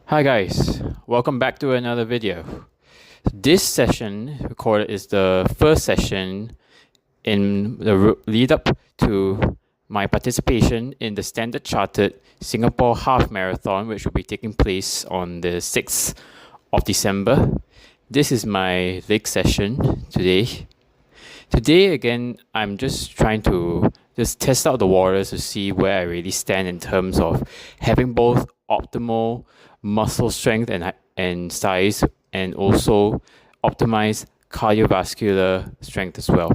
Hi guys, welcome back to another video. This session recorded is the first session in the lead up to my participation in the Standard Chartered Singapore Half Marathon, which will be taking place on the 6th of December. This is my leg session today. Today again, I'm just trying to just test out the waters to see where I really stand in terms of having both optimal muscle strength and size, and also optimize cardiovascular strength as well.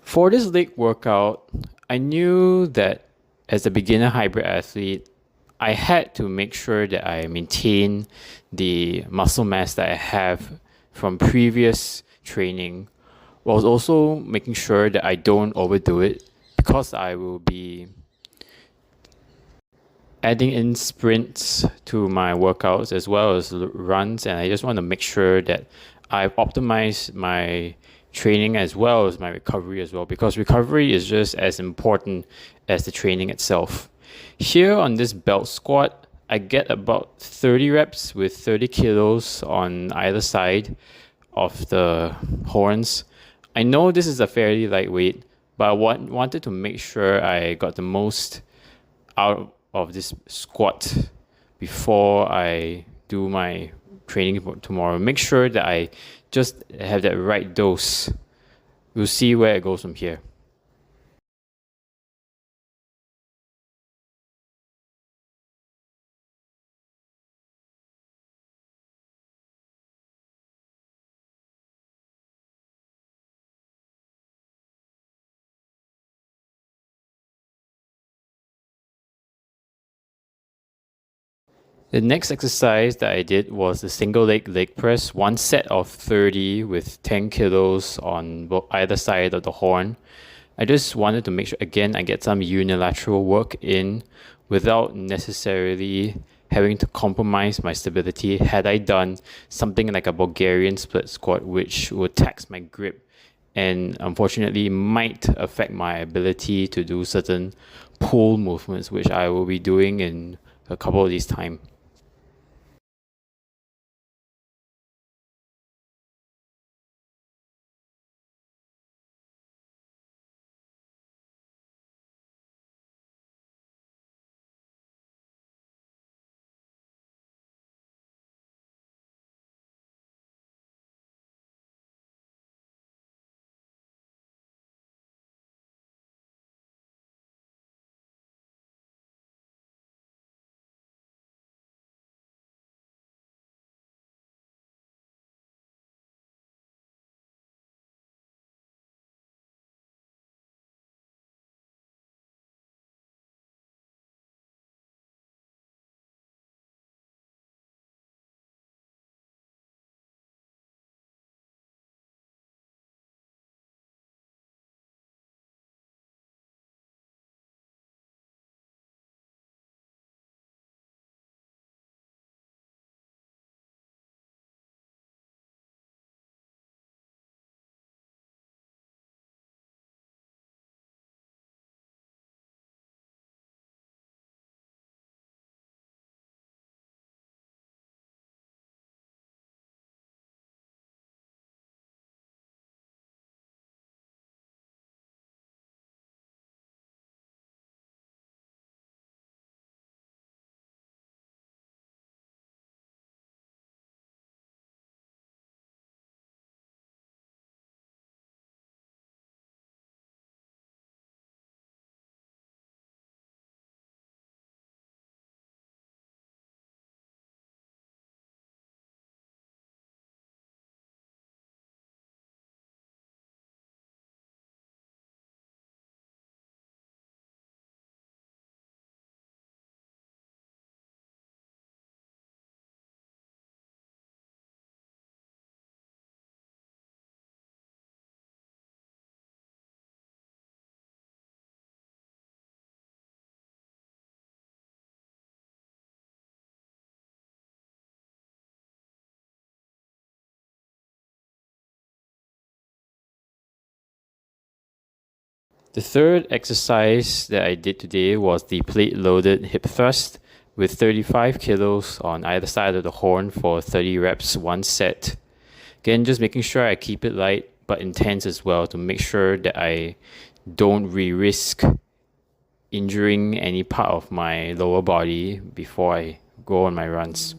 For this leg workout, I knew that as a beginner hybrid athlete, I had to make sure that I maintain the muscle mass that I have from previous training, while also making sure that I don't overdo it, because I will be adding in sprints to my workouts as well as runs, and I just want to make sure that I've optimized my training as well as my recovery as well, because recovery is just as important as the training itself. Here on this belt squat, I get about 30 reps with 30 kilos on either side of the horns. I know this is a fairly lightweight, but I wanted to make sure I got the most out of this squat before I do my training for tomorrow. Make sure that I just have that right dose. We'll see where it goes from here. The next exercise that I did was the single leg press, one set of 30 with 10 kilos on either side of the horn. I just wanted to make sure, again, I get some unilateral work in without necessarily having to compromise my stability. Had I done something like a Bulgarian split squat, which would tax my grip and unfortunately might affect my ability to do certain pull movements, which I will be doing in a couple of these time. The third exercise that I did today was the plate loaded hip thrust. with 35 kilos on either side of the horn for 30 reps, one set. Again, just making sure I keep it light but intense as well to make sure that I don't risk injuring any part of my lower body before I go on my runs.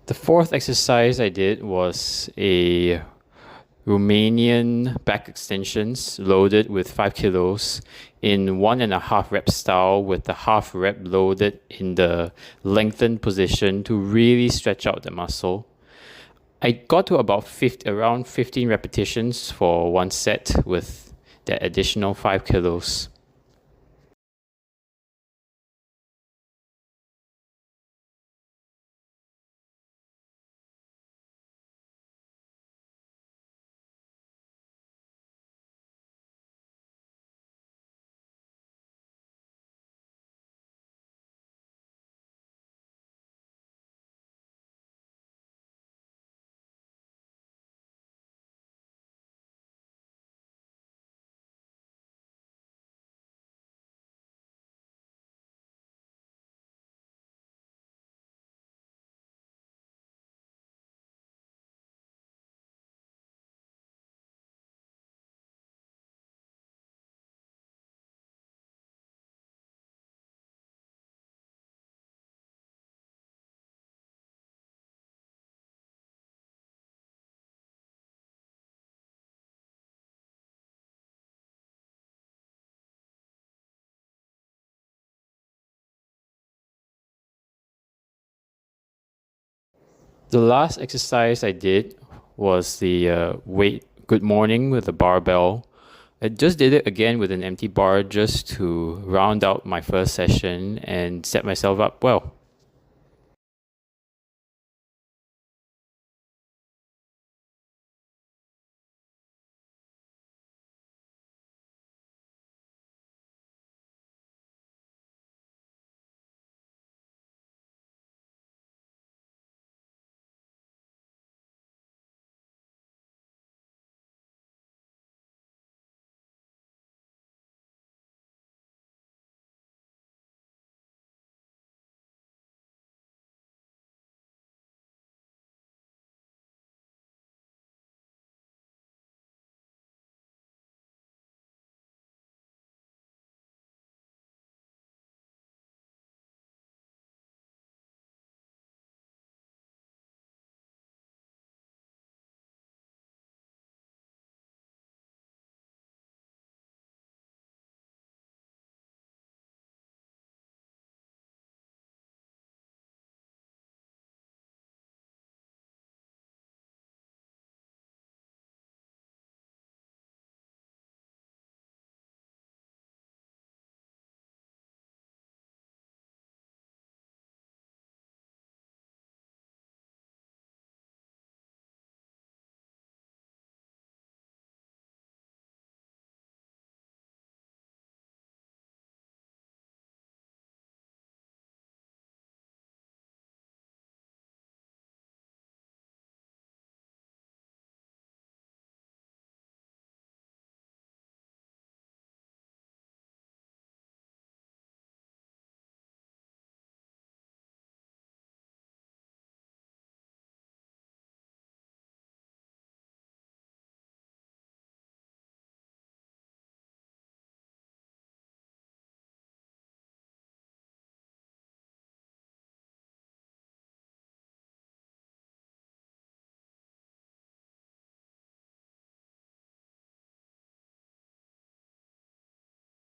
The fourth exercise I did was a Romanian back extensions loaded with 5 kilos in 1.5 rep style, with the half rep loaded in the lengthened position to really stretch out the muscle. I got to about around 15 repetitions for one set with that additional 5 kilos. The last exercise I did was the weight good morning with the barbell. I just did it again with an empty bar just to round out my first session and set myself up well.